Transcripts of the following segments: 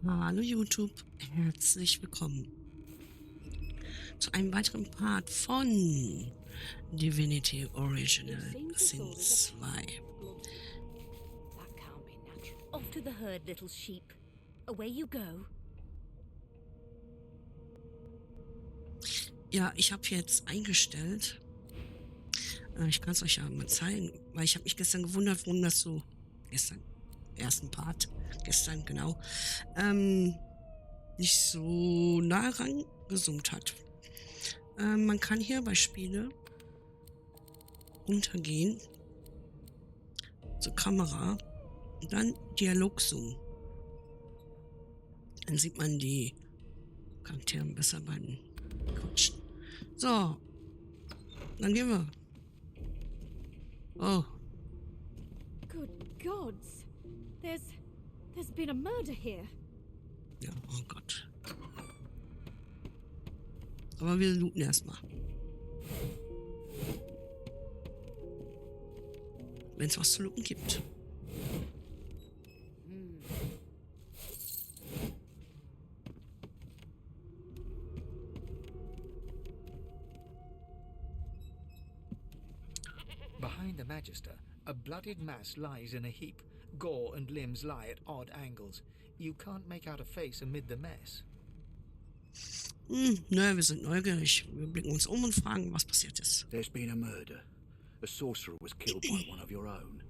Hallo YouTube, herzlich willkommen zu einem weiteren Part von Divinity Original Sin 2. That can't be natural. Off to the herd, little sheep. Away you go. Ja, ich habe jetzt eingestellt. Ich kann es euch ja mal zeigen, weil ich habe mich gestern gewundert, warum das so gestern, ersten Part, gestern genau, nicht so nah rangezoomt hat. Man kann hier bei Spiele runtergehen zur Kamera und dann Dialogzoom. Dann sieht man die Charaktere besser beim Quatschen. So, dann gehen wir. Oh, Good gods. There's been a murder here. ja, oh Gott. Aber wir looten erstmal. Wenn es was zu looten gibt. Behind the Magister, a bloodied mass lies in a heap. Gore and limbs lie at odd angles. You can't make out a face amid the mess. Wir sind neugierig. Wir blicken uns um und fragen, was passiert ist. There's been a murder. A sorcerer was killed by one of your own.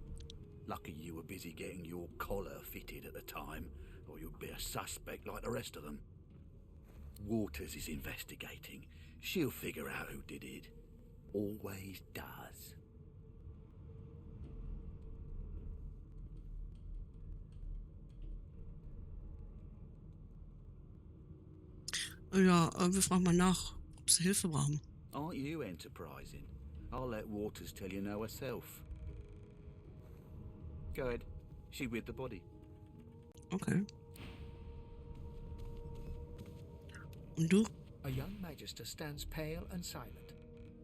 Lucky you were busy getting your collar fitted at the time, or you'd be a suspect like the rest of them. Waters is investigating. She'll figure out who did it. Always does. Ja, wir fragen mal nach, ob sie Hilfe brauchen. Aren't you enterprising? I'll let Waters tell you now herself. Go ahead. She with the body. Okay. Und du? A young Magister stands pale and silent.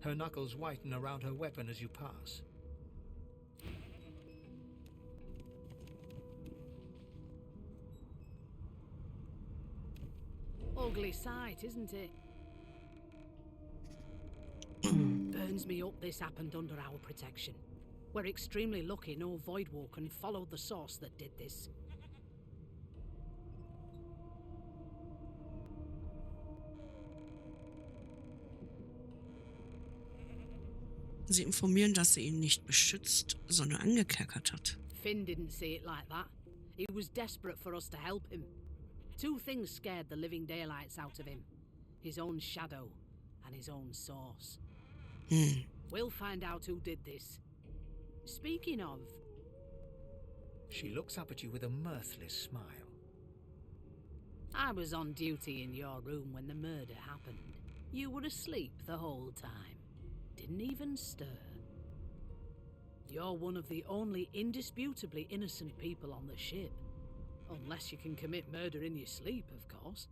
Her knuckles whiten around her weapon as you pass. Ugly sight, isn't it? Burns me up this happened under our protection. We're extremely lucky no Voidwalker followed the source that did this. Sie informieren, dass sie ihn nicht beschützt, sondern angekerkert hat. Finn didn't see it like that. He was desperate for us to help him. Two things scared the living daylights out of him. His own shadow and his own source. We'll find out who did this. Speaking of... She looks up at you with a mirthless smile. I was on duty in your room when the murder happened. You were asleep the whole time. Didn't even stir. You're one of the only indisputably innocent people on the ship. Unless you can commit murder in your sleep, of course.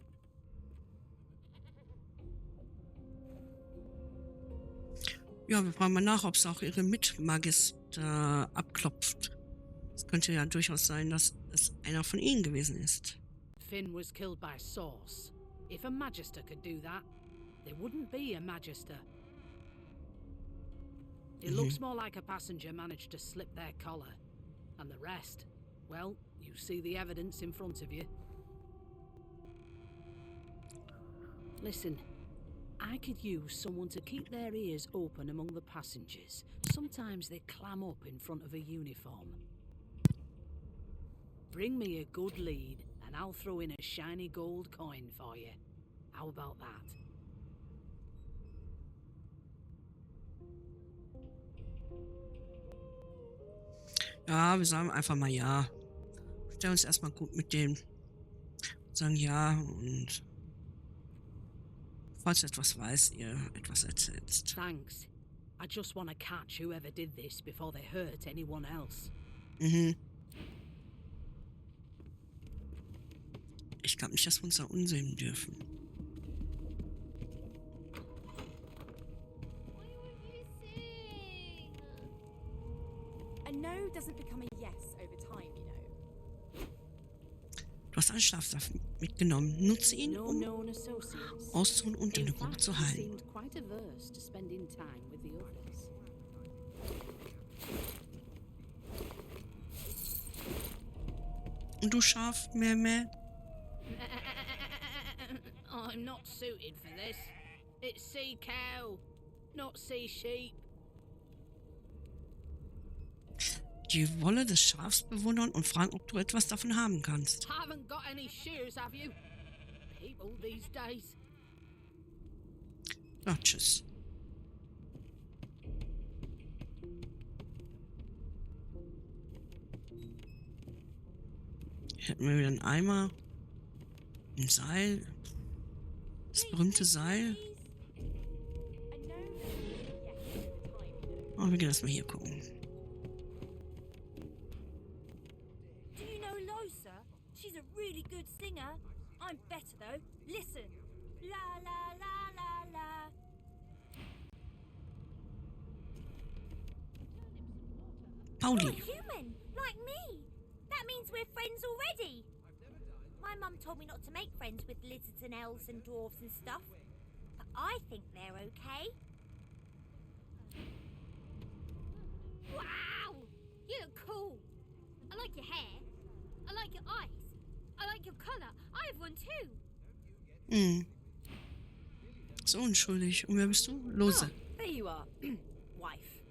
Ja, wir fragen mal nach, ob sie auch ihre Mitmagister abklopft. Es könnte ja durchaus sein, dass es einer von ihnen gewesen ist. Finn was killed by Source. If a Magister could do that, there wouldn't be a Magister. It looks more like a passenger managed to slip their collar. And the rest, well, you see the evidence in front of you. Listen, I could use someone to keep their ears open among the passengers. Sometimes they clam up in front of a uniform. Bring me a good lead, and I'll throw in a shiny gold coin for you. How about that? Ja, wir sagen einfach mal ja. Stellen uns erstmal gut mit denen. Sagen ja und falls ihr etwas weiß, ihr etwas erzählt. Thanks. I just want to catch whoever did this before they hurt anyone else. Ich glaube nicht, dass wir uns da unsehen dürfen. A no doesn't become a yes over time, you know. hast einen Schlafsaft mitgenommen. Nutze ihn, No um known associates. auszuruhen und In deine Ruhe fact, zu he heilen. seemed quite averse to spending time with the others. Und du Schaf, Meh. I'm not suited for this. It's sea cow, not sea sheep. Die Wolle des Schafs bewundern und fragen, ob du etwas davon haben kannst. Haven't got any shears, have you? People these days. Ja, tschüss. Hier hätten wir wieder einen Eimer. Ein Seil. Das berühmte Seil. Oh, wir gehen erstmal hier gucken. Do you know Losa? She's a really good singer. I'm better though. Listen. La la la la la. Pauli. You're human, like me. That means we're friends already. My mum told me not to make friends with lizards and elves and dwarves and stuff. But I think they're okay. Wow! You look cool. I like your hair. I like your eyes. I like your colour. I have one too. Hm. So unschuldig. Und wer bist du? Lose. Oh, there you are. Wife.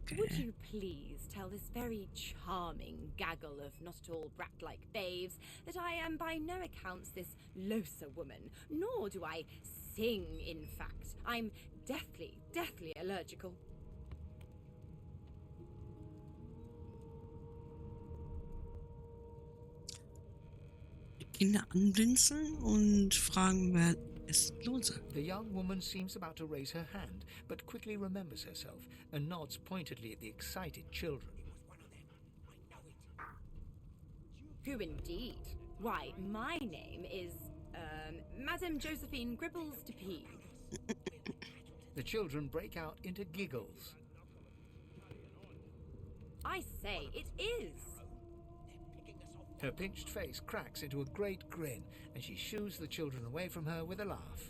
Okay. Would you please tell this very charming gaggle of not at all brat-like babes that I am by no accounts this Losa woman, nor do I sing, in fact. I'm deathly allergical. Die Kinder anblinzeln und fragen, wer ist Lose? The young woman seems about to raise her hand, but quickly remembers herself and nods pointedly at the excited children. Who indeed? Why, my name is, Madame Josephine Gribbles de Peeg. The children break out into giggles. I say, it is. Her pinched face cracks into a great grin, and she shoos the children away from her with a laugh.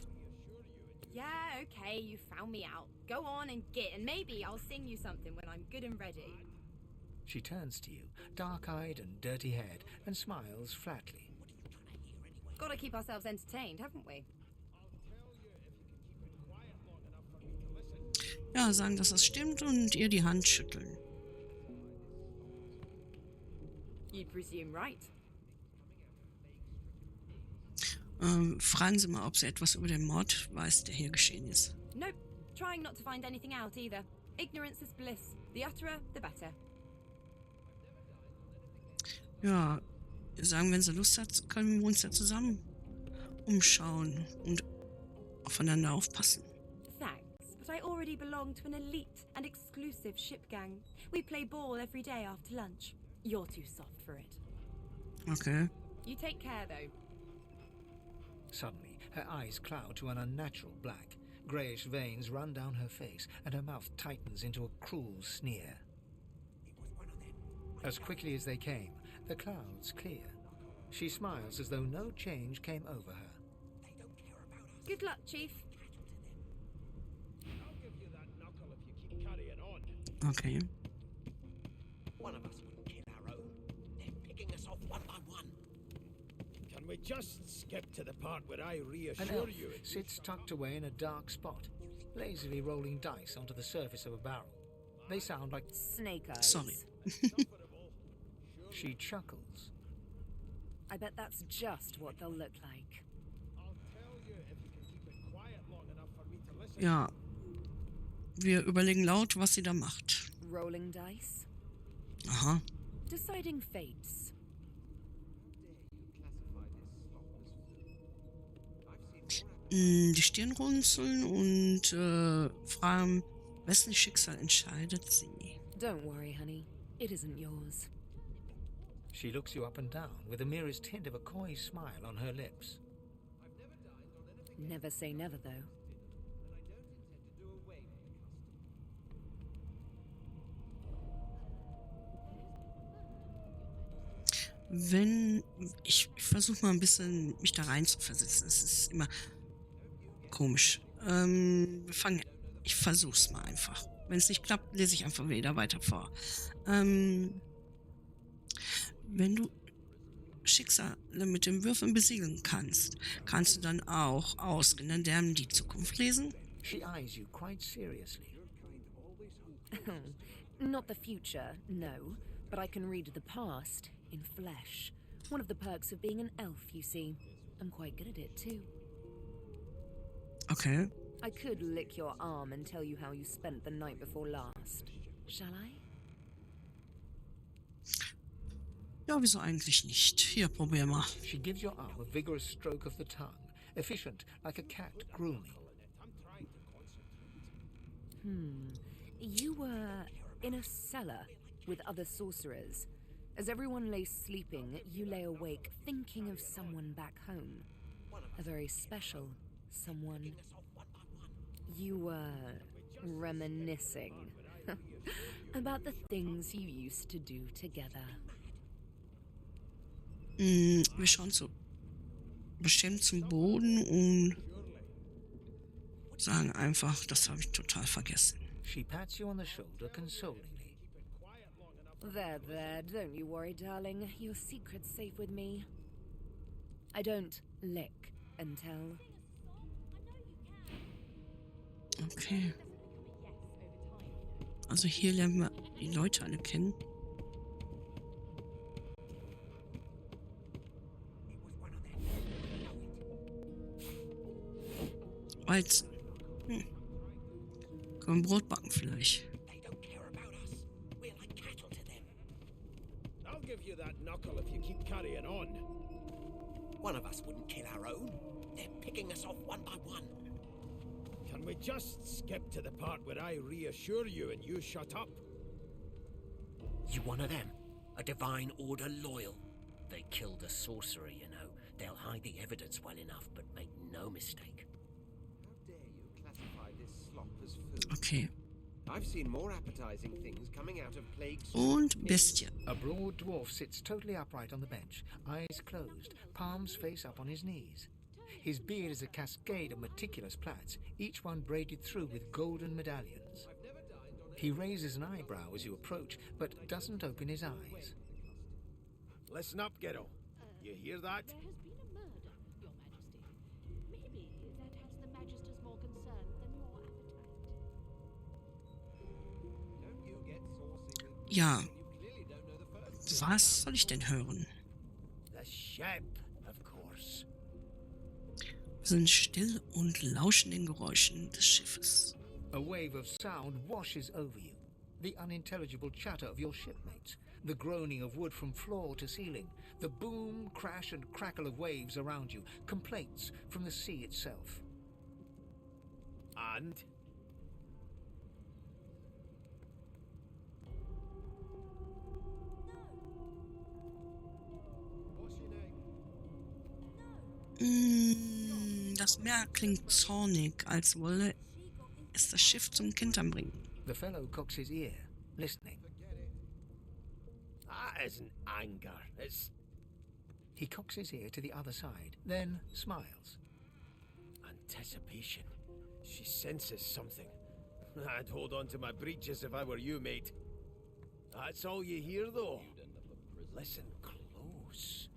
Yeah, okay, you found me out. Go on and git, and maybe I'll sing you something when I'm good and ready. She turns to you, dark-eyed and dirty-haired, and smiles flatly. Gotta keep ourselves entertained, haven't we? Ja, sagen, dass das stimmt und ihr die Hand schütteln. You'd presume right. Fragen Sie mal, ob sie etwas über den Mord weiß, der hier geschehen ist. Nope, trying not to find anything out either. Ignorance is bliss. The utterer, the better. Ja, wir sagen, wenn sie Lust hat, können wir uns ja zusammen umschauen und aufeinander aufpassen. Thanks, but I already belong to an elite and exclusive ship gang. We play ball every day after lunch. You're too soft for it. Okay. You take care, though. Suddenly, her eyes cloud to an unnatural black. Greyish veins run down her face, and her mouth tightens into a cruel sneer. As quickly as they came, the clouds clear. She smiles as though no change came over her. Good luck, Chief. I'll give you that knuckle if you keep carrying on. Okay. One of us wouldn't kill our own. They're picking us off one by one. Can we just skip to the part where I An reassure elf you? sits tucked away in a dark spot, lazily rolling dice onto the surface of a barrel. They sound like... Snake eyes. Sorry. She chuckles. I bet that's just what they'll look like. I'll tell you if you can keep it quiet long enough for me to listen. Ja. Wir überlegen laut, was sie da macht. Rolling dice. Aha. Deciding fates. Die Stirn runzeln und fragen, wessen Schicksal entscheidet sie? Don't worry, honey. It isn't yours. She looks you up and down with the merest hint of a coy smile on her lips. Never say never, though. wenn ich versuche mal ein bisschen mich da rein zu versetzen. Es ist immer komisch. Ich versuch's mal einfach. Wenn es nicht klappt, lese ich einfach wieder weiter vor. Wenn du Schicksale mit den Würfeln besiegeln kannst, kannst du dann auch aus Rändern die Zukunft lesen? She eyes you quite seriously. Not the future, no, but I can read the past in flesh. One of the perks of being an elf, you see. I'm quite good at it too. Okay. I could lick your arm and tell you how you spent the night before last. Shall I? Ja, wieso eigentlich nicht? Hier, probier mal. She gives your arm a vigorous stroke of the tongue, efficient like a cat grooming. You were in a cellar with other sorcerers. As everyone lay sleeping, you lay awake thinking of someone back home. A very special someone. You were reminiscing about the things you used to do together. Wir schauen bestimmt zum Boden und sagen einfach, das habe ich total vergessen. She pats you on the shoulder consolingly. There, don't you worry, darling. Your secret's safe with me. I don't lick and tell. Okay. Also hier lernen wir die Leute alle kennen. Weizen. Können wir Brot backen vielleicht. They don't care about us. We're like cattle to them. I'll give you that knuckle if you keep carrying on. One of us wouldn't kill our own. They're picking us off one by one. Can we just skip to the part where I reassure you and you shut up? You one of them? A divine order loyal? They killed a sorcerer, you know. They'll hide the evidence well enough, but make no mistake. How dare you classify this slop as food? Okay. I've seen more appetizing things coming out of plagues. Und Bestie. A broad dwarf sits totally upright on the bench, eyes closed, palms face up on his knees. His beard is a cascade of meticulous plaits, each one braided through with golden medallions. He raises an eyebrow as you approach, but doesn't open his eyes. Listen up, kiddo. You hear that? There has been a murder, Your Majesty. Maybe that has the Magisters more concerned than your appetite. Don't you get saucy with Ja, you clearly don't know the first. was soll ich denn hören? The ship, of course. Wir sind still und lauschen den Geräuschen des Schiffes. A wave of sound washes over you. The unintelligible chatter of your shipmates, the groaning of wood from floor to ceiling, the boom, crash and crackle of waves around you, complaints from the sea itself. And? Das Meer klingt zornig, als wolle es das Schiff zum Kentern bringen. The fellow cocks his ear, listening. That isn't anger. It's He cocks his ear to the other side, then smiles. anticipation. She senses something. I'd hold on to my breeches if I were you, mate. That's all you hear, though. Listen close.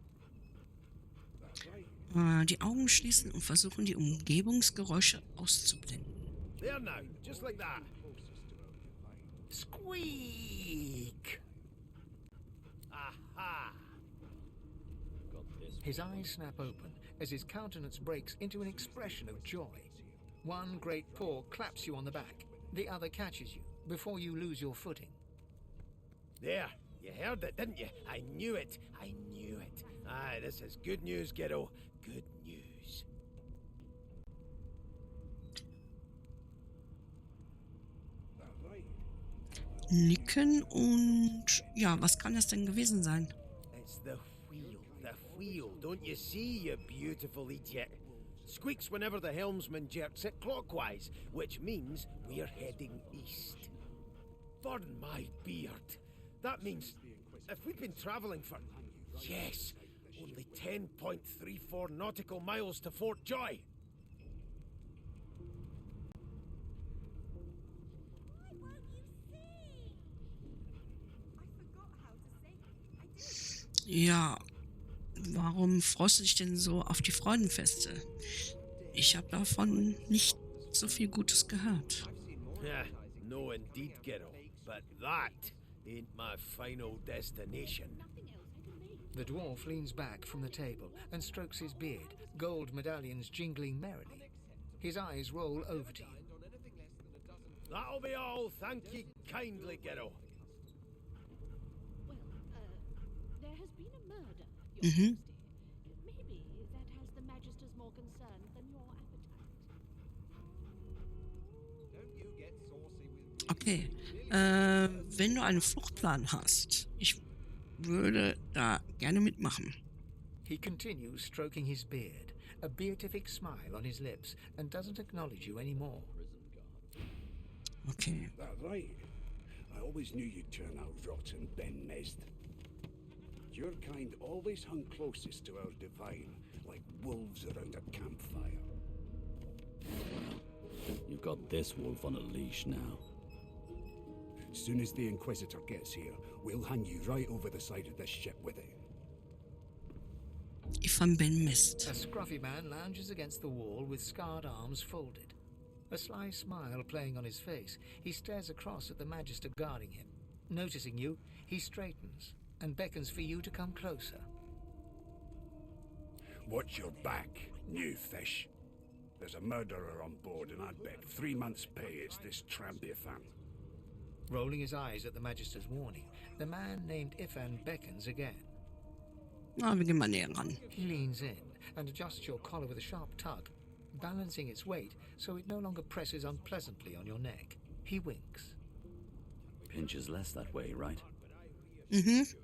Die Augen schließen und versuchen, die Umgebungsgeräusche auszublenden. There now, just like that. Squeak! Aha! His eyes snap open as his countenance breaks into an expression of joy. One great paw claps you on the back. The other catches you before you lose your footing. There, you heard it, didn't you? I knew it. I knew it. Aye, this is good news, kiddo. Good news. Nicken und ja, was kann das denn gewesen sein? It's the wheel. The wheel. Don't you see, you beautiful idiot? Squeaks whenever the helmsman jerks it clockwise, which means we're heading east. Pardon my beard. That means if we've been travelling for Yes, only 10.34 nautical miles to Fort Joy. Why won't you sing? I forgot how to sing. Ja, warum freust du dich denn so auf die Freudenfeste? Ich habe davon nicht so viel Gutes gehört. Yeah, no indeed, Gero. But that ain't my final destination. The dwarf leans back from the table and strokes his beard, gold medallions jingling merrily. His eyes roll over to you. That'll be all, thank ye kindly, Gero. Well, there has been a murder, Your Mhm. Majesty. Maybe that has the Magisters more concerned than your appetite. Okay. Wenn du einen Fluchtplan hast, ich würde da gerne mitmachen. He continues stroking his beard, a beatific smile on his lips, and doesn't acknowledge you anymore. Okay. That right. I always knew you'd turn out rotten, Ben Mest. Your kind always hung closest to our divine, like wolves around a campfire. You've got this wolf on a leash now. Soon as the Inquisitor gets here, we'll hang you right over the side of this ship with it. Ifan Ben Mist. A scruffy man lounges against the wall with scarred arms folded. A sly smile playing on his face, he stares across at the Magister guarding him. Noticing you, he straightens and beckons for you to come closer. Watch your back, new fish. There's a murderer on board, and I'd bet 3 months' pay it's this tramp Ifan. Rolling his eyes at the Magister's warning, the man named Ifan beckons again. Na, wir gehen mal näher ran. He leans in and adjusts your collar with a sharp tug, balancing its weight so it no longer presses unpleasantly on your neck. He winks. Pinches less that way, right? Mhm.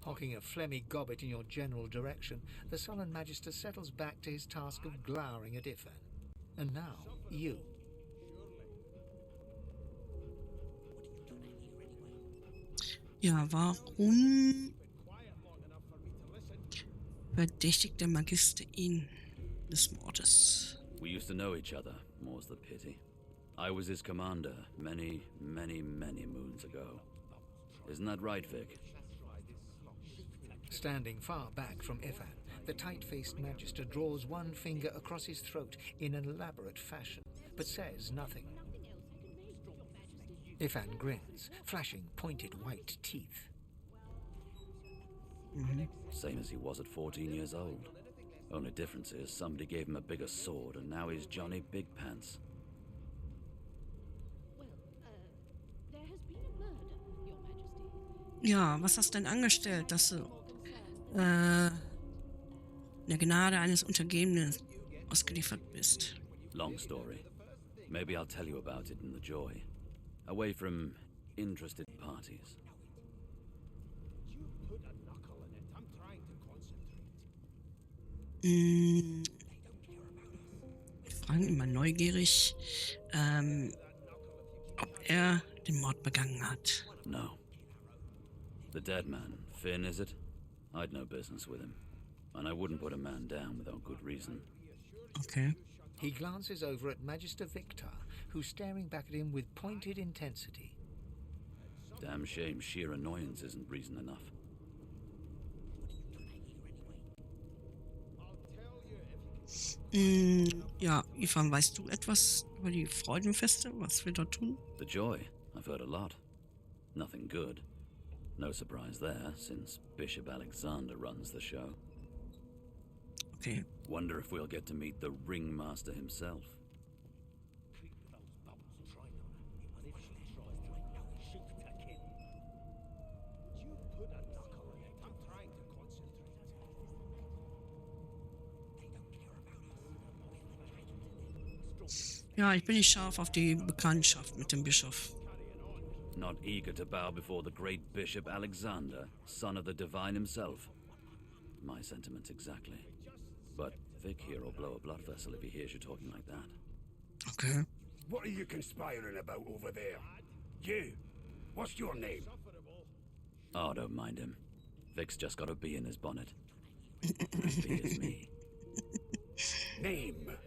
Hocking a phlegmy gobbet in your general direction, the sullen Magister settles back to his task of glowering at Ifan. And now, you. Ja, warum verdächtigt der Magister ihn des Mordes? We used to know each other, more's the pity. I was his commander many, many, many moons ago. Isn't that right, Vic? Standing far back from Ifan, the tight-faced Magister draws one finger across his throat in an elaborate fashion, but says nothing. Ifan grins, flashing pointed white teeth. Same as he was at 14 years old. Only difference is somebody gave him a bigger sword and now he's Johnny Big Pants. Well, there has been a murder, Your Majesty. Ja, was hast du denn angestellt, dass du der Gnade eines Untergebenen ausgeliefert bist? Long story. Maybe I'll tell you about it in the Joy. Away from interested parties. Wir fragen ihn mal neugierig, ob er den Mord begangen hat. No. The dead man, Finn, is it? I'd no business with him. And I wouldn't put a man down without good reason. Okay. He glances over at Magister Victor, who's staring back at him with pointed intensity. Damn shame sheer annoyance isn't reason enough. Ja, Ifan, weißt du etwas über die Freudenfeste, was wir dort tun? The Joy, I've heard a lot. Nothing good. No surprise there, since Bishop Alexander runs the show. Okay. Wonder if we'll get to meet the ringmaster himself. Ja, ich bin nicht scharf auf die Bekanntschaft mit dem Bischof. Not eager to bow before the great Bishop Alexander, son of the divine himself. My sentiments exactly. But Vic here will blow a blood vessel if he hears you talking like that. Okay. What are you conspiring about over there? You! What's your name? Oh, don't mind him. Vic's just got a bee in his bonnet. That bee is me. Name.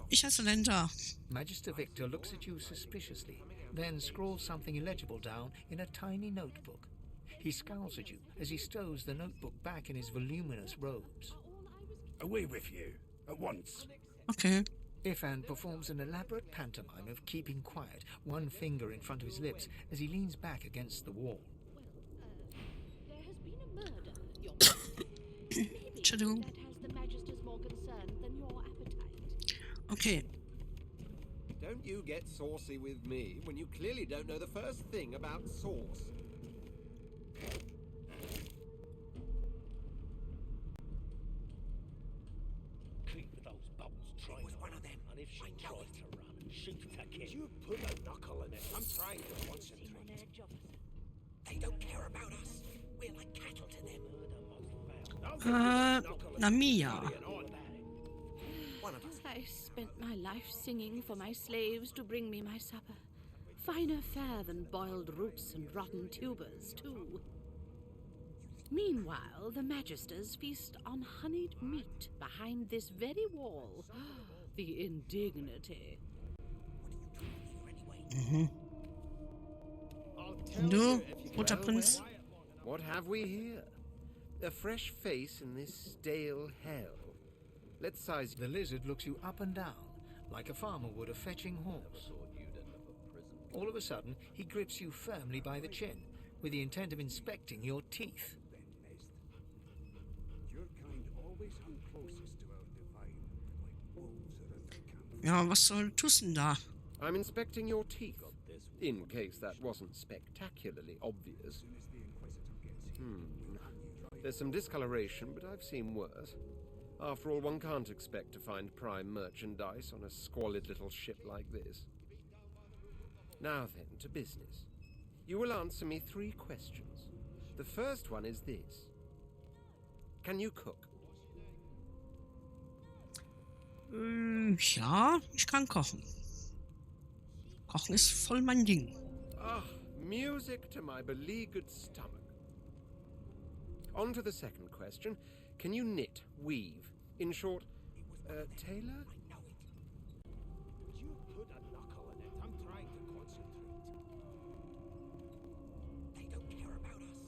Ich heiße Linda. Magister Victor looks at you suspiciously, then scrawls something illegible down in a tiny notebook. He scowls at you as he stows the notebook back in his voluminous robes. Away with you. At once. Okay. Ifan performs an elaborate pantomime of keeping quiet, one finger in front of his lips as he leans back against the wall. There has been a murder, Your Majesty. Maybe Entschuldigung. that has the Magisters more concerned than your appetite. Okay. Don't you get saucy with me when you clearly don't know the first thing about sauce. Keep those bolts trained. was one of them. And if she I know tries it. to run, shoot her kid. You put a knuckle in it. I'm trying to concentrate. They don't care about us. We're like cattle to them. Namia. One of us. I spent my life singing for my slaves to bring me my supper. Finer fare than boiled roots and rotten tubers, too. Meanwhile, the Magisters feast on honeyed meat behind this very wall. The indignity. Du, roter Prinz. What have we here? A fresh face in this stale hell. Let's size. The lizard looks you up and down, like a farmer would a fetching horse. All of a sudden, he grips you firmly by the chin, with the intent of inspecting your teeth. Your kind always hung closest to our divine, like wolves around the camp. Ja, was tust du denn da? I'm inspecting your teeth, in case that wasn't spectacularly obvious. There's some discoloration, but I've seen worse. After all, one can't expect to find prime merchandise on a squalid little ship like this. Now then, to business. You will answer me 3 questions. The first one is this. Can you cook? Ja, ich kann kochen. Kochen ist voll mein Ding. Ah, music to my beleaguered stomach. On to the second question. Can you knit, weave? In short, tailor? You put a knuckle in it. I'm trying to concentrate. They don't care about us.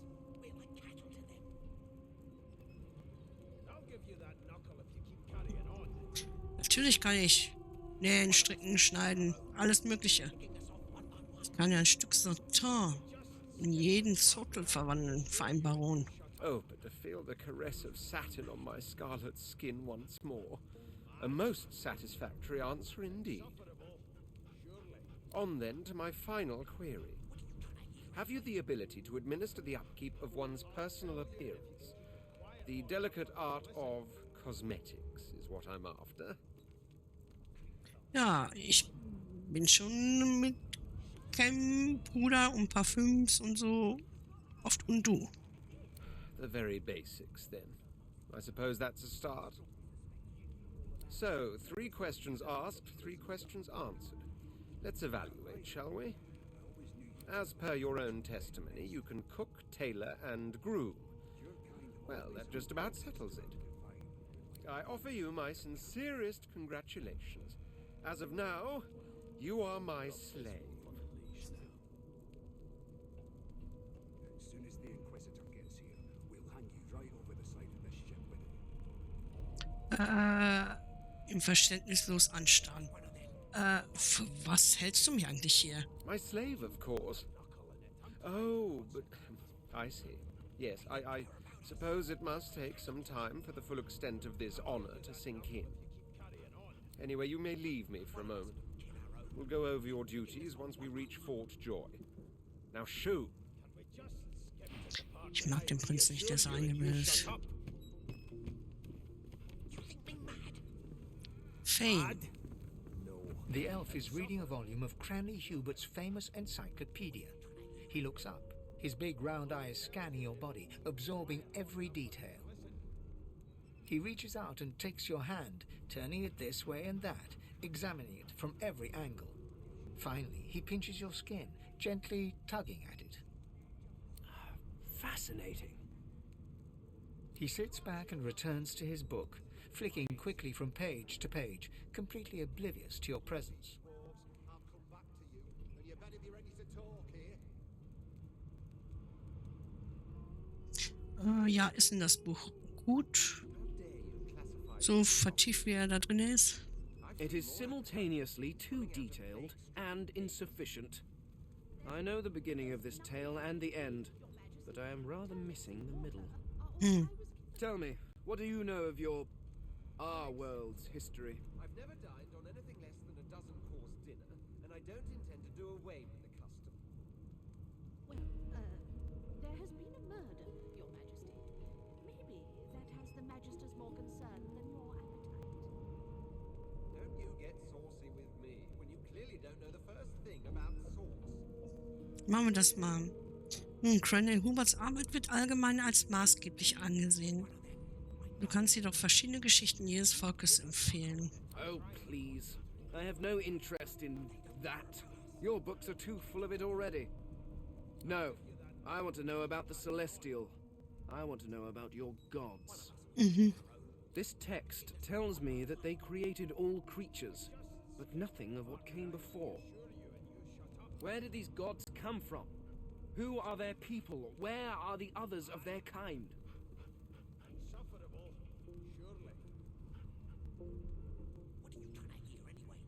We're like cattle to them. I'll give you that knuckle if you keep carrying on. Natürlich kann ich nähen, stricken, schneiden, alles Mögliche. Ich kann ja ein Stück Satin in jeden Zottel verwandeln für einen Baron. Oh, but to feel the caress of satin on my scarlet skin once more. A most satisfactory answer indeed. On then to my final query. Have you the ability to administer the upkeep of one's personal appearance? The delicate art of cosmetics is what I'm after. Ja, ich bin schon mit Creme, Puder und Parfüms und so oft und du. The very basics, then. I suppose that's a start. So, 3 questions asked, 3 questions answered. Let's evaluate, shall we? As per your own testimony, you can cook, tailor, and groom. Well, that just about settles it. I offer you my sincerest congratulations. As of now, you are my slave. As soon as the Inquisitor gets here, we'll hang you right over the side of this ship with it. Im Verständnislos anstarren. Für was hältst du mich eigentlich hier? My slave, of course. Oh, but I see. Yes, I suppose it must take some time for the full extent of this honor to sink in. Anyway, you may leave me for a moment. We'll go over your duties once we reach Fort Joy. Now, shoo! Ich mag den Prinz nicht, der ist eingebildet. Fame. The elf is reading a volume of Cranley Hubert's famous encyclopedia. He looks up, his big round eyes scanning your body, absorbing every detail. He reaches out and takes your hand, turning it this way and that, examining it from every angle. Finally, he pinches your skin, gently tugging at it. Fascinating. He sits back and returns to his book, flicking quickly from page to page, completely oblivious to your presence. I'll come back to you, and you better be ready to talk here. Ja, ist denn das Buch gut? So vertieft, wie er da drin ist? It is simultaneously too detailed and insufficient. I know the beginning of this tale and the end, but I am rather missing the middle. Tell me, what do you know of our world's history? I've never dined on anything less than a dozen-course dinner, and I don't intend to do away with the custom. Well, there has been a murder, Your Majesty. Maybe that has the Magister's more concern than your appetite. Don't you get saucy with me when you clearly don't know the first thing about sauce. Machen wir das mal. Cranell Huberts Arbeit wird allgemein als maßgeblich angesehen. Du kannst jedoch verschiedene Geschichten jedes Volkes empfehlen. Oh, please. I have no interest in that. Your books are too full of it already. No, I want to know about the Celestial. I want to know about your gods. This text tells me that they created all creatures, but nothing of what came before. Where did these gods come from? Who are their people? Where are the others of their kind? Insufferable, surely. What are you trying to hear anyway?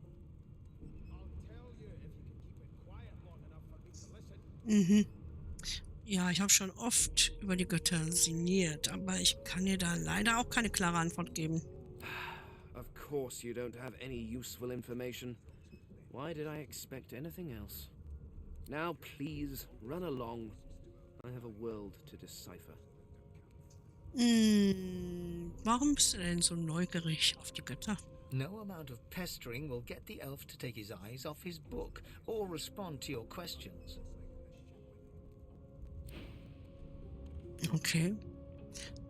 I'll tell you if you can keep it quiet long enough for me to listen. Ja, ich habe schon oft über die Götter sinniert, aber ich kann dir da leider auch keine klare Antwort geben. Of course you don't have any useful information. Why did I expect anything else? Now please, run along. I have a world to decipher. Warum bist du denn so neugierig auf die Götter? No amount of pestering will get the elf to take his eyes off his book or respond to your questions. Okay.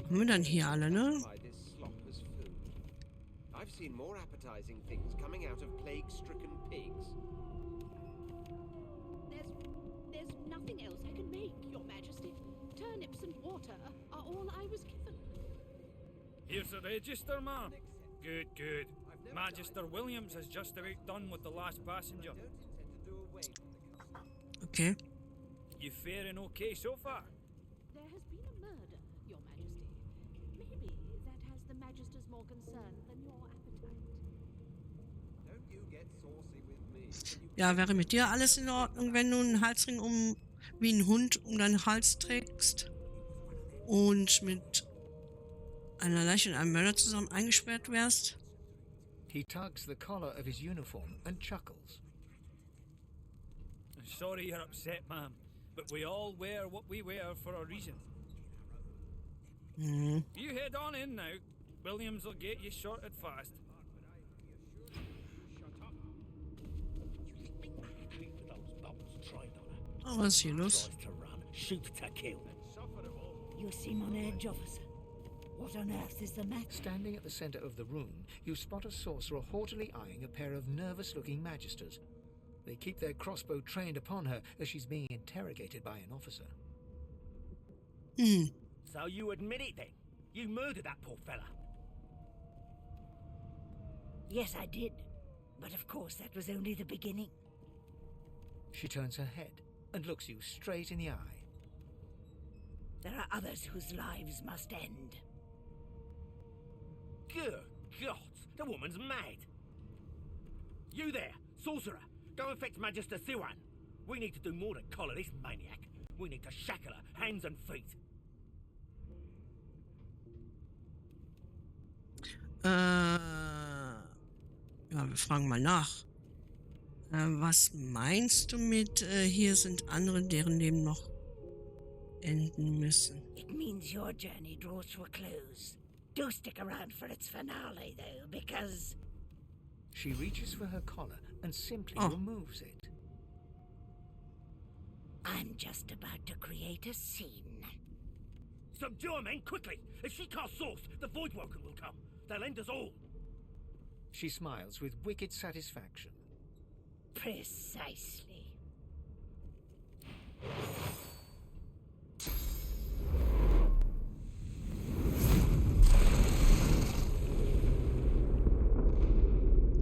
Haben wir dann hier alle, ne? By this slop as food. I've seen more appetizing things coming out of plague-stricken pigs. There's nothing else I can make, Your Majesty. Turnips and water are all I was given. Here's the register, ma'am. Good, good. Magister Williams has just about done with the last passenger. Okay. You faring okay so far? There has been a murder, Your Majesty. Maybe that has the Magister's more concern than your appetite. Don't you get saucy with me. Ja, wäre mit dir alles in Ordnung, wenn du einen Halsring wie ein Hund um deinen Hals trägst und mit einer Leiche und einem Mörder zusammen eingesperrt wärst? He tugs the collar of his uniform and chuckles. Sorry you're upset, ma'am, but we all wear what we wear for a reason. You head on in now. Williams will get you sorted fast. Oh, was ist hier los? Shoot to kill. You seem on edge, officer. What on earth is the matter? Standing at the center of the room, you spot a sorcerer haughtily eyeing a pair of nervous-looking magisters. They keep their crossbow trained upon her as she's being interrogated by an officer. So you admit it then? You murdered that poor fella? Yes, I did. But of course, that was only the beginning. She turns her head and looks you straight in the eye. There are others whose lives must end. Good God, the woman's mad. You there, sorcerer, go and fetch Magister Siwan. We need to do more than collar this maniac. We need to shackle her, hands and feet. Ja, wir fragen mal nach. Was meinst du mit, hier sind andere, deren Leben noch enden müssen? It means your journey draws to a close. Do stick around for its finale, though, because... She reaches for her collar and simply removes it. I'm just about to create a scene. Subdue her, men, quickly! If she casts source, the Void Welcome will come. They'll end us all. She smiles with wicked satisfaction. Precisely.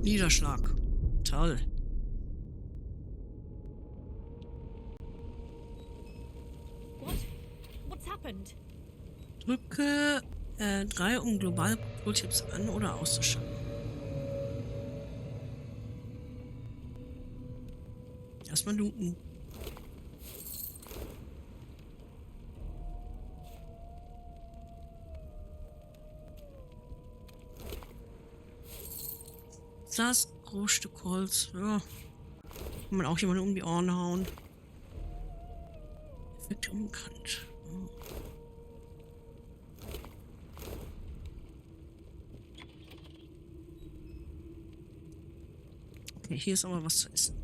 Niederschlag. Toll. What? What's happened? Drücke 3, um globale Kontrolltipps an- oder auszuschalten. Erstmal looten. Das große Stück Holz. Ja. Kann man auch jemanden um die Ohren hauen. Effekte unbekannt. Oh. Okay, hier ist aber was zu essen.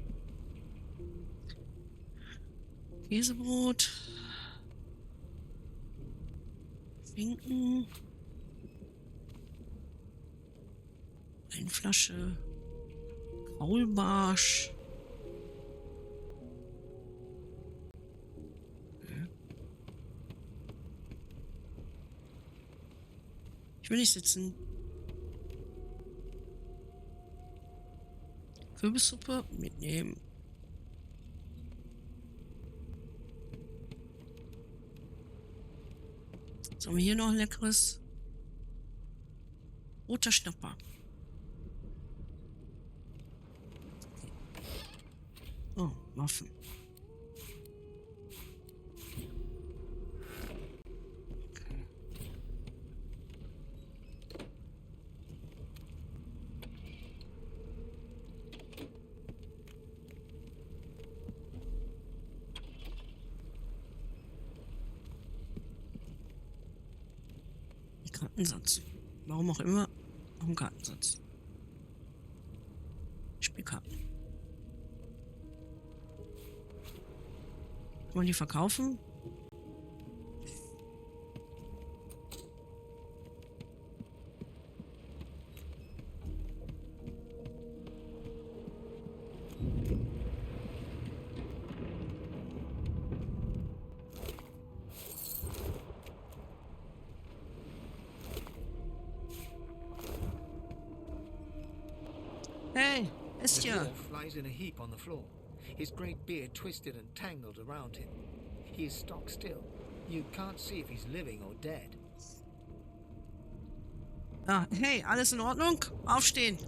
Käsebrot. Schinken. Eine Flasche Kaulbarsch. Okay. Ich will nicht sitzen. Kürbissuppe mitnehmen. Was haben wir hier noch ein leckeres? Roter Schnapper. Oh, Waffen. Okay. Kartensatz. Warum auch immer, auch ein Kartensatz. Spielkarten. Kann man die verkaufen? Hey, The Estia. dwarf lies in a heap on the floor, his great beard twisted and tangled around him. He is stock still. You can't see if he's living or dead. Ah, hey, alles in Ordnung? Aufstehen.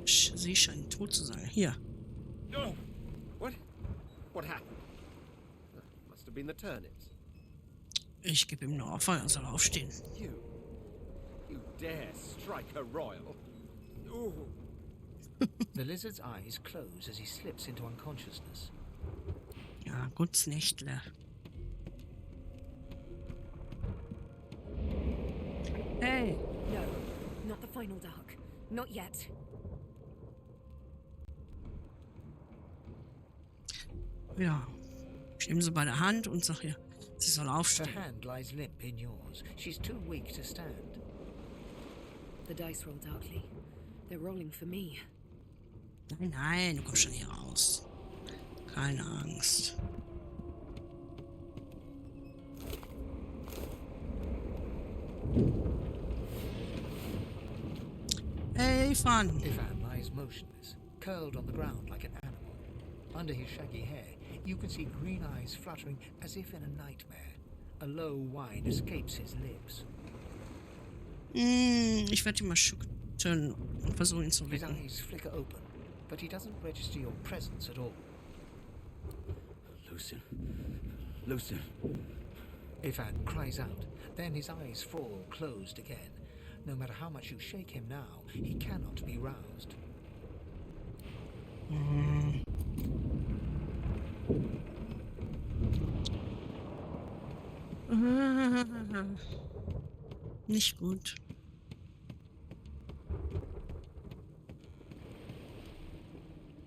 Sie scheint tot zu sein. Hier. Oh, what happened? Must have been the turnips. Ich gebe ihm eine Ohrfeige, er soll aufstehen. You dare strike a royal? Ooh. The lizard's eyes close as he slips into unconsciousness. Ja, gut's Nächtle. Hey. No, not the final dark. Not yet. Ja. Ich nehme sie bei der Hand und sag ihr, sie soll Her aufstehen. hand lies limp in yours. She's too weak to stand. The dice roll darkly. They're rolling for me. Nein, nein, du kommst schon hier raus. Keine Angst. Hey, Ivan. Ivan lies motionless, curled on the ground like an animal. Under his shaggy hair, you can see green eyes fluttering as if in a nightmare. A low whine escapes his lips. Ich werde ihn mal schütteln und versuchen ihn zu His wecken. eyes flicker open, but he doesn't register your presence at all. Lucian. Lucian. Ivan cries out, then his eyes fall closed again. No matter how much you shake him now, he cannot be roused. Nicht gut.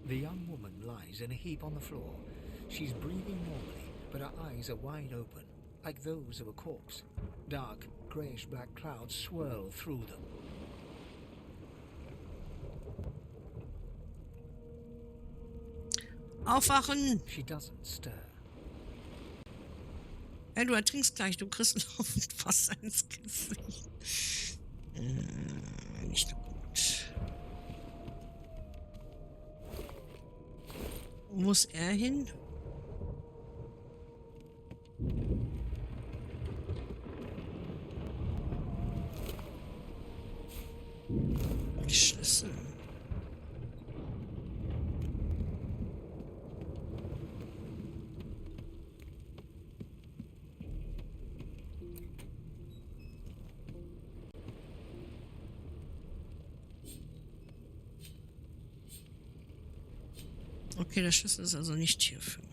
The young woman lies in a heap on the floor. She's breathing normally, but her eyes are wide open. like those of a corpse. Dark, greyish-black clouds swirl through them. Aufwachen! She doesn't stir. Hey, du ertrinkst gleich, du kriegst laufend Wasser ins Gesicht. Nicht so gut. Wo muss er hin? Die Schlüssel. Okay, der Schlüssel ist also nicht hierfür.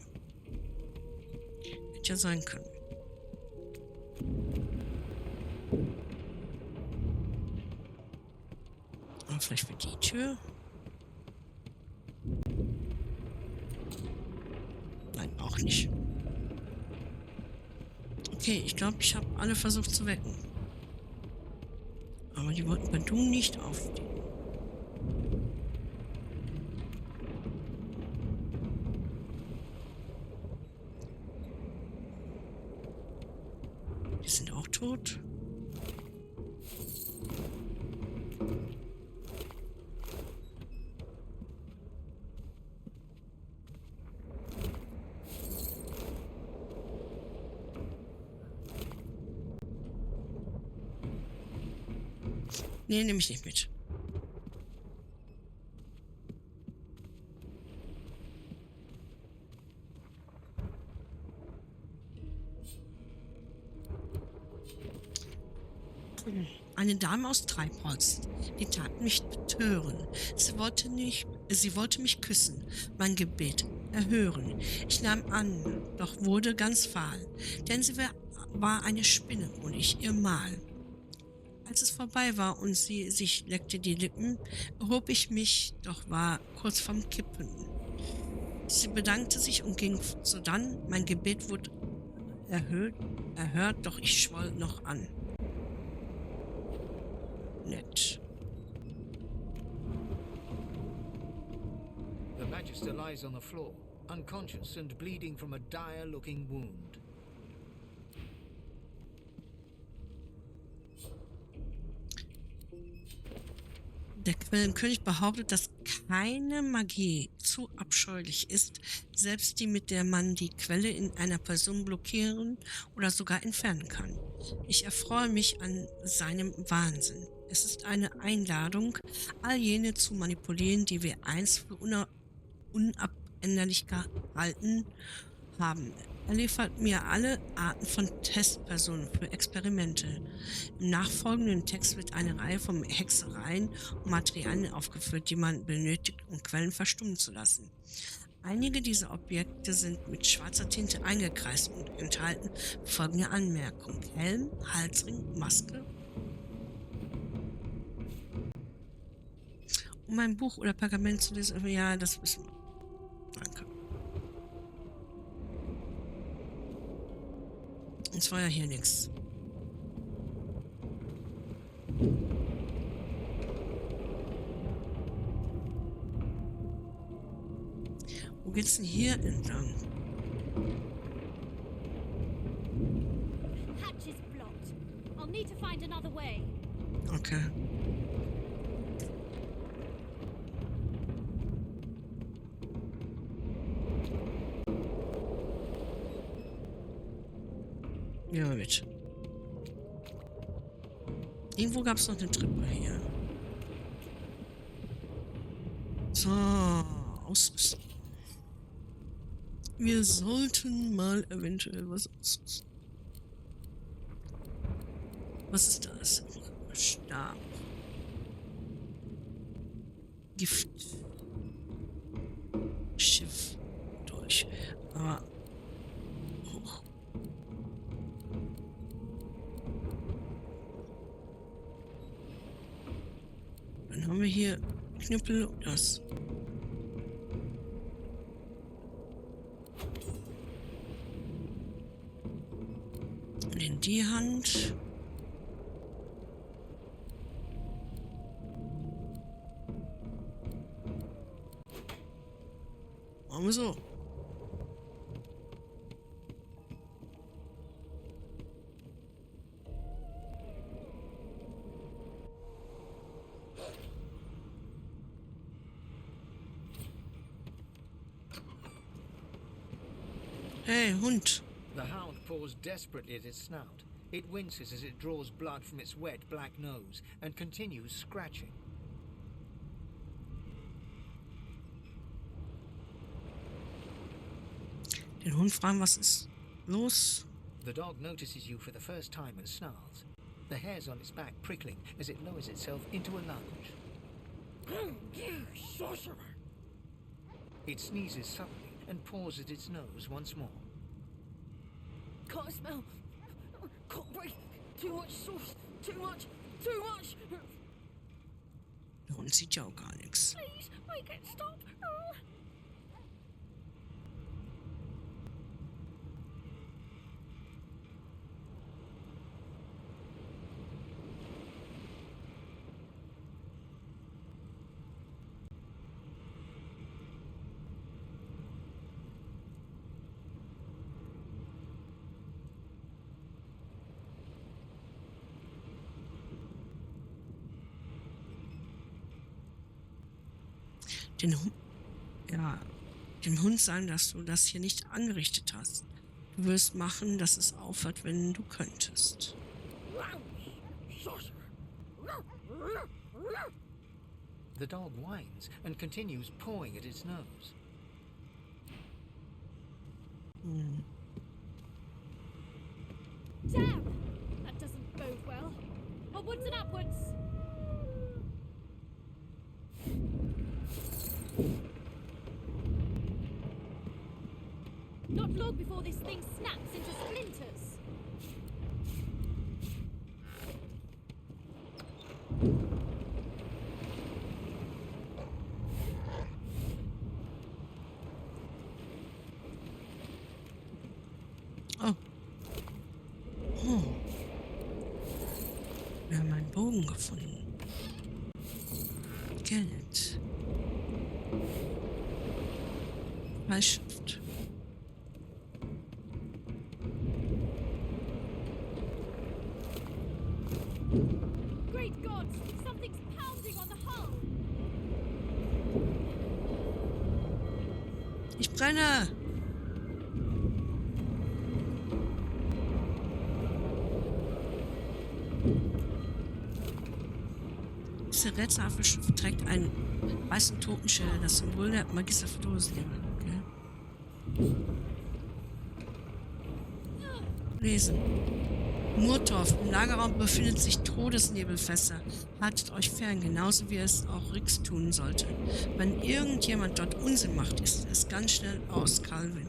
Hätte ja sein können. Aber vielleicht für die Tür? Nein, auch nicht. Okay, ich glaube, ich habe alle versucht zu wecken. Aber die wollten bei Doom nicht aufstehen. Die sind auch tot. Nee, nehme ich nicht mit. Eine Dame aus Treibholz, die tat mich betören. Sie wollte mich küssen, mein Gebet erhören. Ich nahm an, doch wurde ganz fahl, denn sie war eine Spinne und ich ihr Mal. Als es vorbei war und sie sich leckte die Lippen, erhob ich mich, doch war kurz vorm Kippen. Sie bedankte sich und ging sodann, mein Gebet wurde erhört, doch ich schwoll noch an. Nett. The Magister lies on the floor, unconscious and bleeding from a dire-looking wound. Der Quellenkönig behauptet, dass keine Magie zu abscheulich ist, selbst die, mit der man die Quelle in einer Person blockieren oder sogar entfernen kann. Ich erfreue mich an seinem Wahnsinn. Es ist eine Einladung, all jene zu manipulieren, die wir einst für unabänderlich gehalten haben. Er liefert mir alle Arten von Testpersonen für Experimente. Im nachfolgenden Text wird eine Reihe von Hexereien und Materialien aufgeführt, die man benötigt, um Quellen verstummen zu lassen. Einige dieser Objekte sind mit schwarzer Tinte eingekreist und enthalten folgende Anmerkung: Helm, Halsring, Maske. Um ein Buch oder Pergament zu lesen, ja, das wissen wir. Danke. Und zwar ja hier nichts. Wo geht's denn hier entlang? Hatch is blocked. I'll need to find another way. Okay. Ja, mit. Irgendwo gab es noch eine Treppe hier. So, ausrüsten. Wir sollten mal eventuell was ausrüsten. Was ist das? Stab. Gift. Schiff. Durch. Aber hoch. Dann haben wir hier Knüppel und das. Und in die Hand. Machen wir so. Hey, Hund. The hound paws desperately at its snout. It winces as it draws blood from its wet black nose and continues scratching. Den Hund fragen, was ist los? The dog notices you for the first time and snarls, the hairs on its back prickling as it lowers itself into a lunge. You sorcerer! It sneezes suddenly and paws at its nose once more. Can't smell. Can't breathe. Too much sauce. Too much. Too much. Der Hund sieht ja auch gar nichts. Please, make it stop. Dem Hund sagen, dass du das hier nicht angerichtet hast. Du wirst machen, dass es aufhört, wenn du könntest. The dog whines and continues pawing at its nose. Damn! That doesn't bode well. Upwards and upwards! Not long before this thing snaps into splinters. Oh. Oh. Wir haben einen Bogen gefunden. Geld. Fleischschrift. Great gods! Something's pounding on the hull! Ich brenne! Diese rätselhafte Schrift trägt einen weißen Totenschädel, das Symbol der Magister Verdosen. Okay. Lesen. Murtorf. Im Lagerraum befindet sich Todesnebelfässer. Haltet euch fern, genauso wie es auch Rix tun sollte. Wenn irgendjemand dort Unsinn macht, ist es ganz schnell aus, Calvin.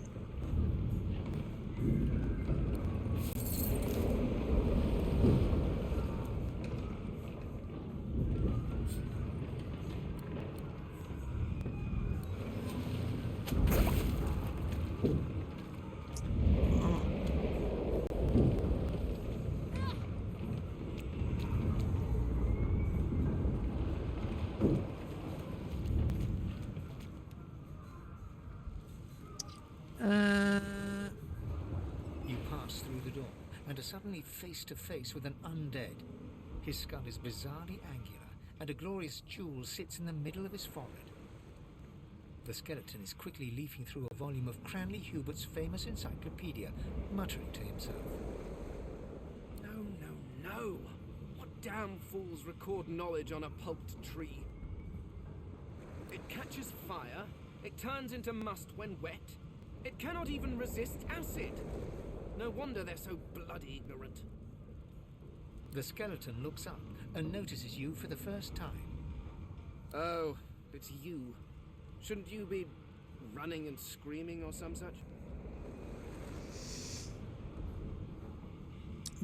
You pass through the door and are suddenly face to face with an undead. His skull is bizarrely angular, and a glorious jewel sits in the middle of his forehead. The skeleton is quickly leafing through a volume of Cranley Hubert's famous encyclopedia, muttering to himself. No, no, no! What damn fools record knowledge on a pulped tree? It catches fire, it turns into must when wet, it cannot even resist acid. No wonder they're so bloody ignorant. The skeleton looks up and notices you for the first time. Oh, it's you. Shouldn't you be running and screaming or some such?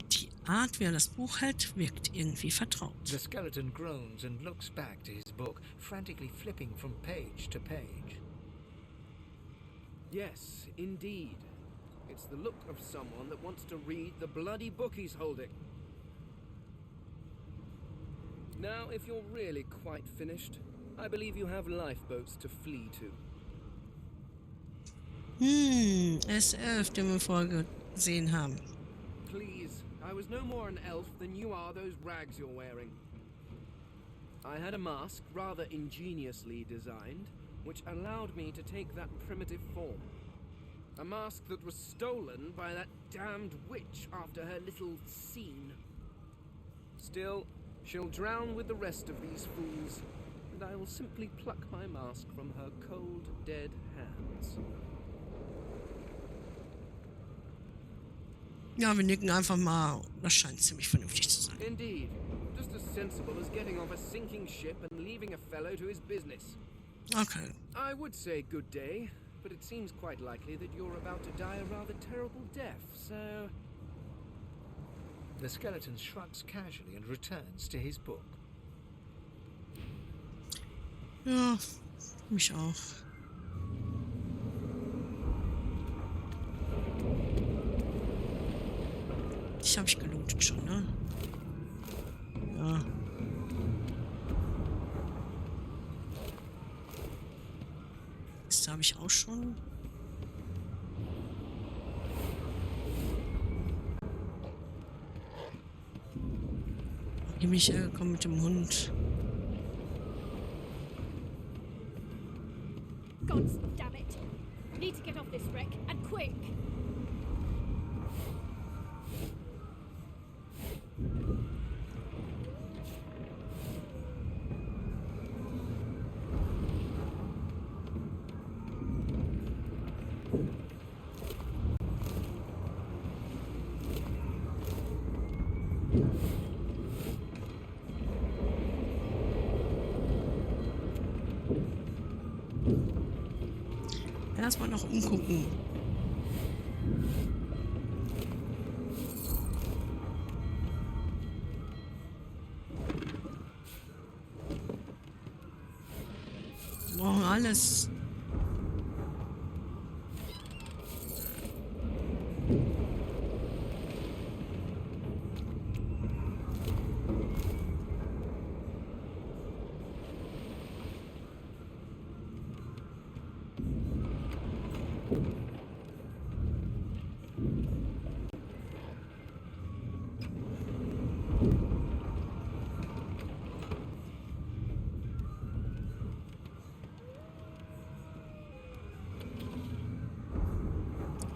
Die Art, wie er das Buch hält, wirkt irgendwie vertraut. The skeleton groans and looks back to his book, frantically flipping from page to page. Yes, indeed. It It's the look of someone that wants to read the bloody book he's holding. Now, if you're really quite finished, I believe you have lifeboats to flee to. S11, den wir vorher gesehen haben. Please, I was no more an elf than you are those rags you're wearing. I had a mask, rather ingeniously designed, which allowed me to take that primitive form. A mask that was stolen by that damned witch after her little scene. Still, she'll drown with the rest of these fools, and I will simply pluck my mask from her cold, dead hands. Ja, wir nicken einfach mal. Das scheint ziemlich vernünftig zu sein. Indeed. Just as sensible as getting off a sinking ship and leaving a fellow to his business. Okay. I would say good day, but it seems quite likely that you're about to die a rather terrible death, so... The skeleton shrugs casually and returns to his book. Ja, mich auch. Das habe ich gelootet schon, ne? Ja. Das habe ich auch schon. Wie bin ich hergekommen mit dem Hund? God damn it! Need to get off this wreck, and quick! Erstmal noch umgucken. Wir brauchen alles.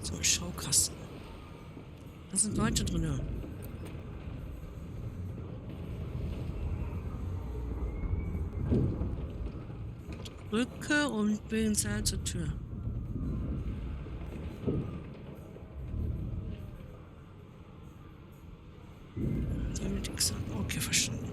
So, Schaukasten. Da sind Leute drin. Drücke und bilden Seil zur Tür. Okay, verstanden.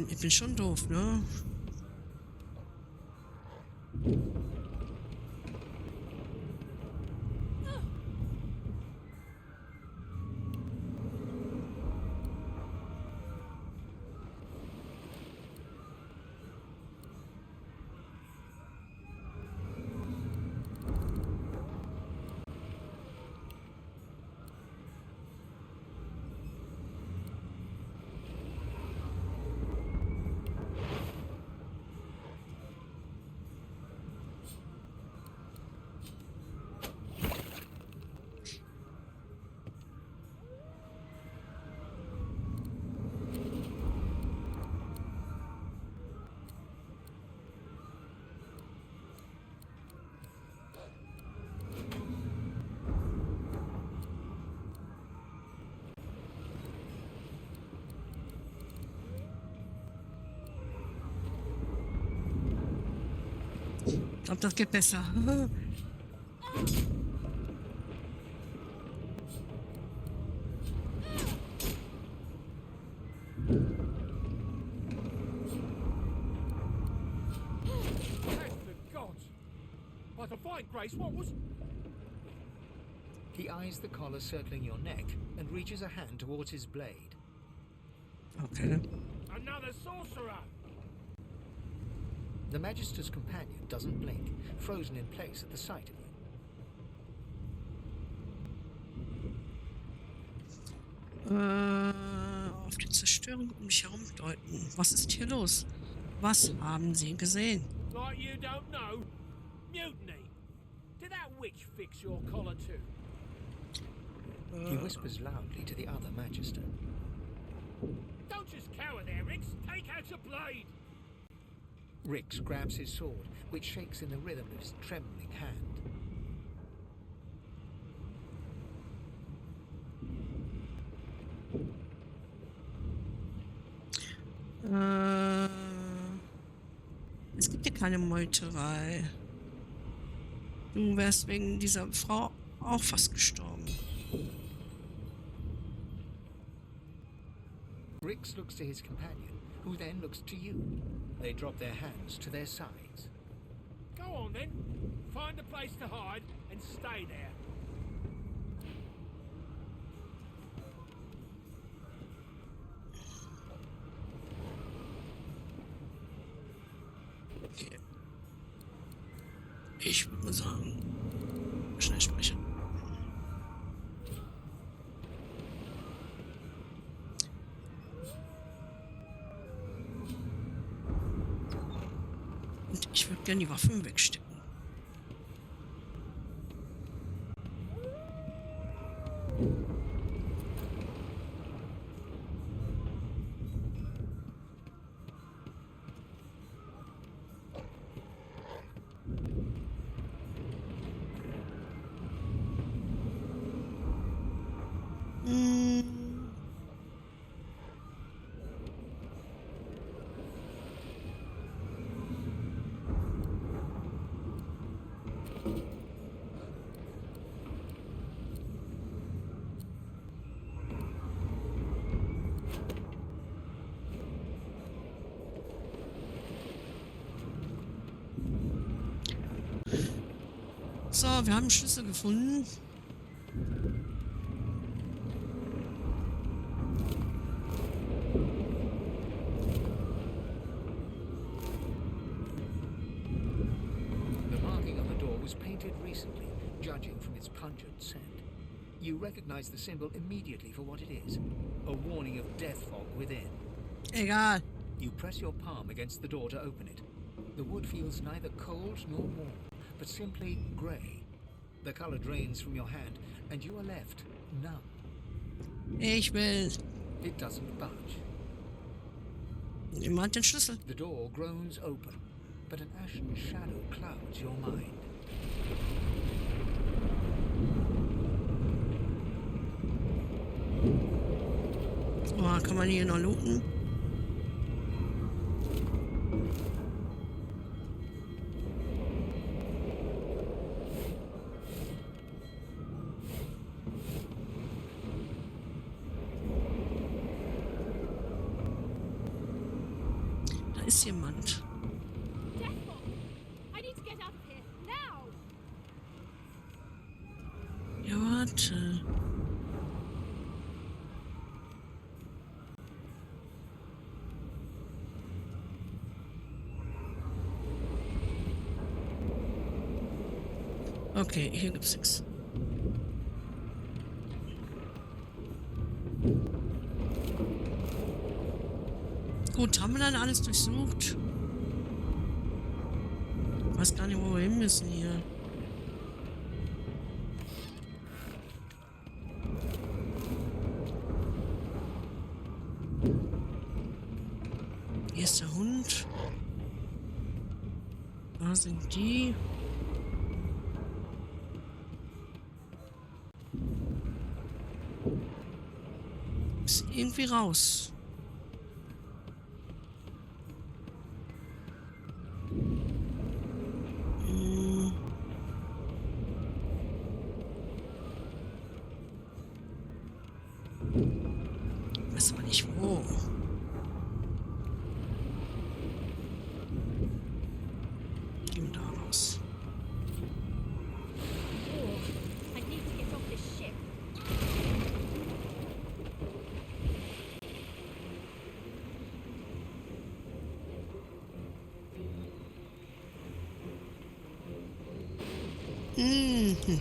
Ich bin schon doof, ne? Ich glaube, das geht besser. Christ, what was... He eyes the collar circling your neck and reaches a hand towards his blade. Okay. Another sorcerer! The Magister's companion doesn't blink, frozen in place at the sight of you. Auf die Zerstörung um mich herum deuten. Was ist hier los? Was haben Sie gesehen? Like you don't know? Mutiny! Did that witch fix your collar too? He whispers loudly to the other Magister. Don't just cower there, Rix! Take out your blade! Rix grabs his sword, which shakes in the rhythm of his trembling hand. Es gibt hier keine Meuterei. Du wärst wegen dieser Frau auch fast gestorben. Rix looks to his companion, who then looks to you. They drop their hands to their sides. Go on then. Find a place to hide and stay there. Okay. Ich würde mal sagen, schnell sprechen. Und ich würde gerne die Waffen wegstecken. So, wir haben Schlüssel gefunden. The marking on the door was painted recently, judging from its pungent scent. You recognize the symbol immediately for what it is. A warning of death fog within. Egal. You press your palm against the door to open it. The wood feels neither cold nor warm, but simply grey. The color drains from your hand, and you are left numb. Ich will. It doesn't budge. Niemand den Schlüssel. The door groans open, but an ashen shadow clouds your mind. Oh, kann man hier noch looten? Da ist jemand. I need to get out of here now. Ja, warte. Okay, hier gibt's nichts. Gut, haben wir dann alles durchsucht? Ich weiß gar nicht, wo wir hin müssen hier. Hier ist der Hund. Da sind die. Ist irgendwie raus. Weiß aber nicht wo. Gehen wir da raus. Mhm.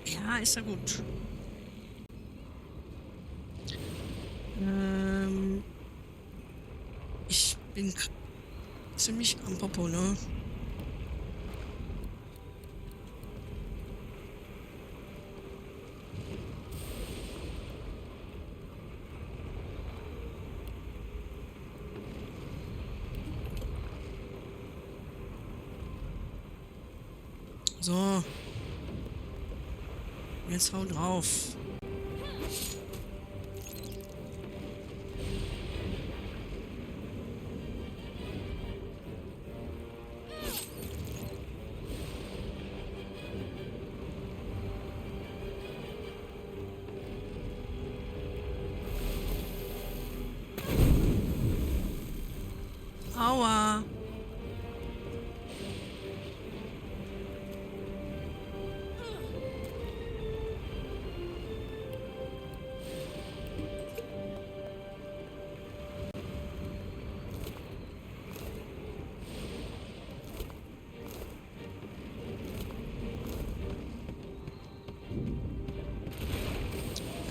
Ja, ist ja gut. Ich bin ziemlich am Popo, ne? So. Jetzt hau drauf. Aua.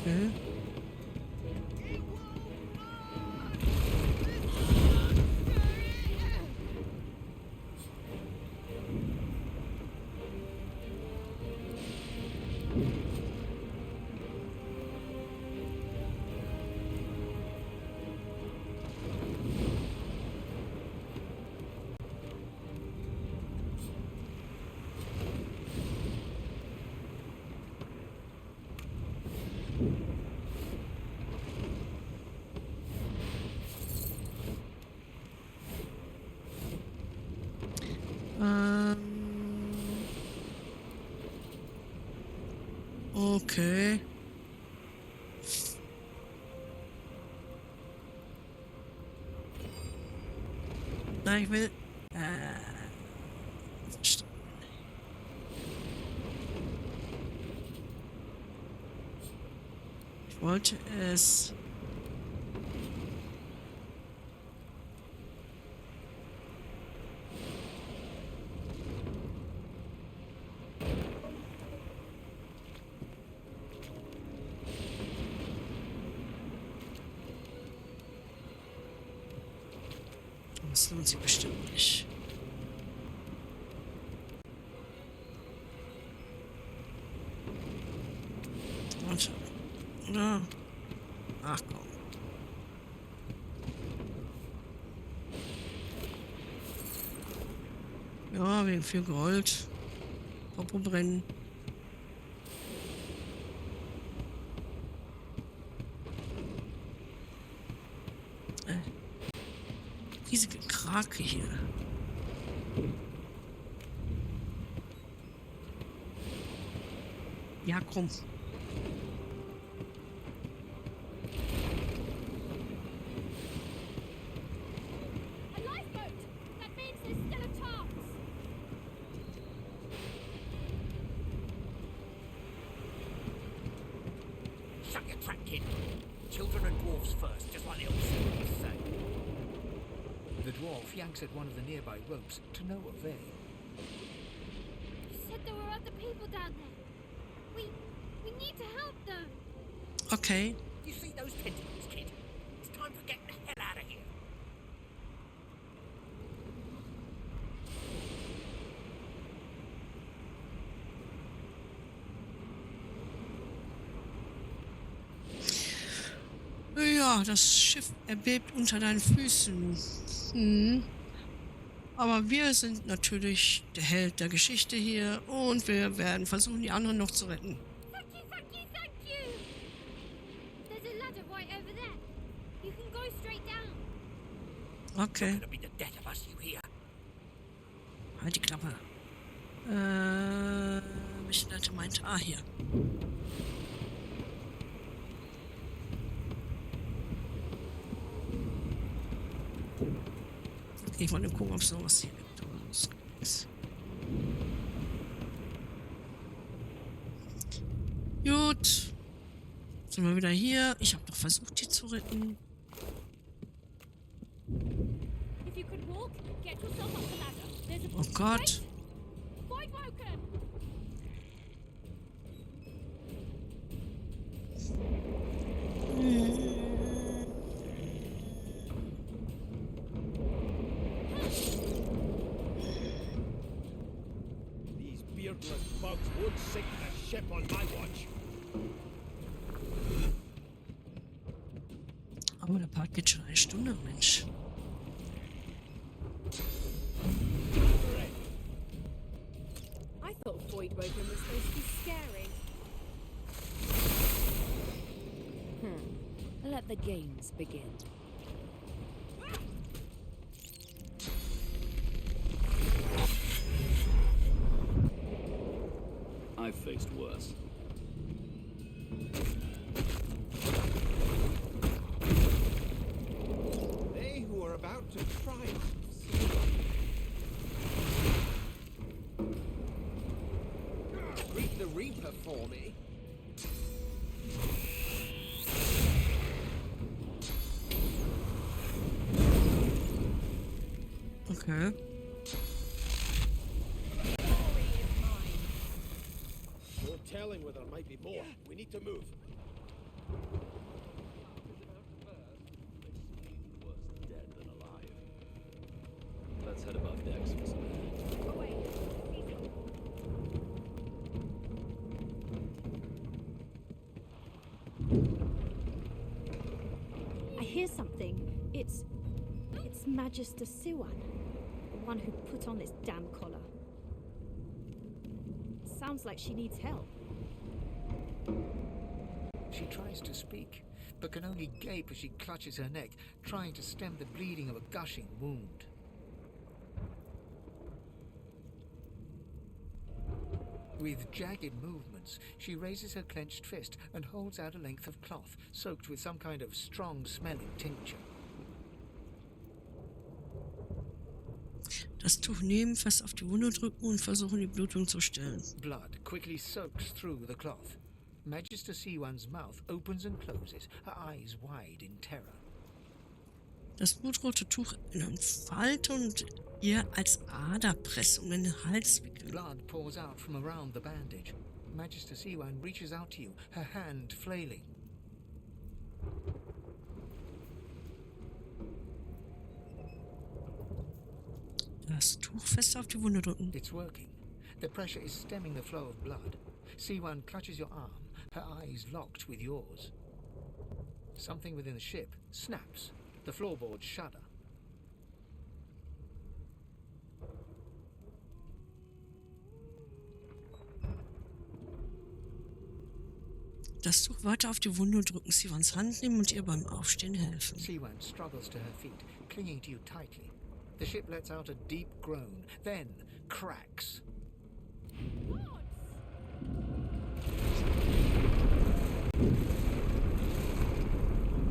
Okay. Okay. Na, ich will. Ich wollte es. Das lohnt sich bestimmt nicht. Warte. Oder? Ach komm. Ja, wegen viel Gold. Popo brennen. Riesige Krake hier. Ja, komm. Shut your trap, kid. Children and dwarfs first, just like the old sailors say. The dwarf yanks at one of the nearby ropes to no avail. You said there were other people down there. We need to help them. Okay. You see those tentacles, kid? It's time for getting the hell out of here. Oh, das Schiff erbebt unter deinen Füßen. Hm. Aber wir sind natürlich der Held der Geschichte hier und wir werden versuchen, die anderen noch zu retten. Thank you, thank you, thank you! There's a ladder right over there. You can go straight down. Okay. It'll be the death of us, you hear? Halt die Klappe. Welche Leute meint? Ah, hier. Okay, ich wollte gucken, ob es noch was hier gibt. Gut. Sind wir wieder hier. Ich habe doch versucht, die zu retten. If you could walk, get yourself up the ladder. There's a Oh Gott. Void Woken! These beardless bugs would sink the ship on my watch. Aber der Part geht schon eine Stunde, Mensch. I thought Void Woken was supposed to be scary. Let the games begin. I've faced worse. They who are about to triumph. Greet the Reaper for me. Okay. No telling where there might be more. We need to move. Dead than alive. Let's head above decks for some air. I hear something. It's Magister Siwan, the one who put on this damn collar. Sounds like she needs help. She tries to speak, but can only gape as she clutches her neck, trying to stem the bleeding of a gushing wound. With jagged movements, she raises her clenched fist and holds out a length of cloth, soaked with some kind of strong-smelling tincture. Das Tuch nehmen, fest auf die Wunde drücken und versuchen, die Blutung zu stillen. Blood quickly soaks through the cloth. Magister Siwan's mouth opens and closes, her eyes wide in terror. Das blutrote Tuch in eine Falte und ihr als Aderpressung in den Hals wickeln. Blood pours out from around the bandage. Magister Siwan reaches out to you, her hand flailing. Das Tuch fest auf die Wunde drücken. It's working. The pressure is stemming the flow of blood. Siwan clutches your arm, her eyes locked with yours. Something within the ship snaps. The floorboards shudder. Das Tuch weiter auf die Wunde drücken, Siwans Hand nehmen und ihr beim Aufstehen helfen. Siwan struggles to her feet, clinging to you tightly. The ship lets out a deep groan, then cracks.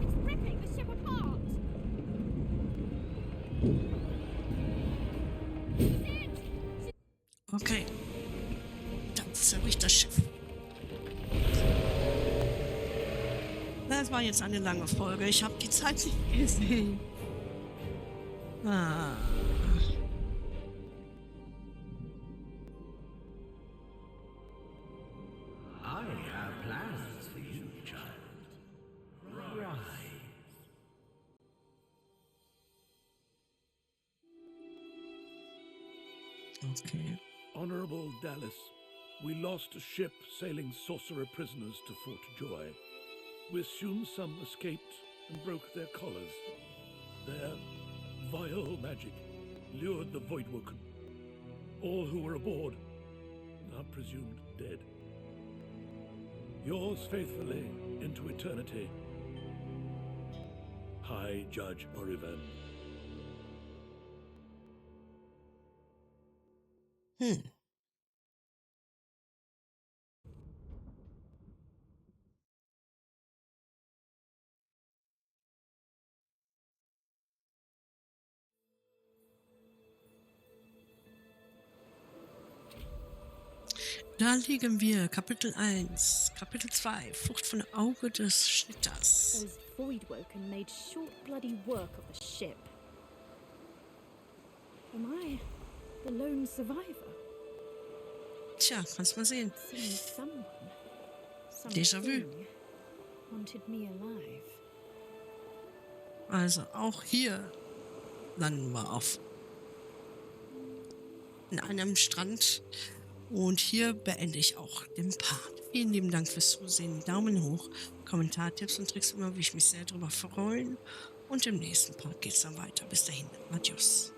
It's ripping the ship apart! Okay. Dann zerbricht das Schiff. Das war jetzt eine lange Folge. Ich habe die Zeit nicht gesehen. Ah. I have plans for you, child. Rise. Okay. Honorable Dallas, we lost a ship sailing sorcerer prisoners to Fort Joy. We assume some escaped, and broke their collars. Their vile magic lured the Voidwoken. All who were aboard are presumed dead. Yours faithfully into eternity, High Judge Oriven. Da liegen wir, Kapitel 1, Kapitel 2, Flucht von Auge des Schnitters. Those Voidwoken made short bloody work of the ship. Am I the lone survivor? Tja, kannst mal sehen. Seems someone, Déjà vu. something wanted me alive. Also auch hier landen wir in einem Strand. Und hier beende ich auch den Part. Vielen lieben Dank fürs Zusehen. Daumen hoch, Kommentar, Tipps und Tricks immer, wie ich mich sehr darüber freuen. Und im nächsten Part geht es dann weiter. Bis dahin. Adios.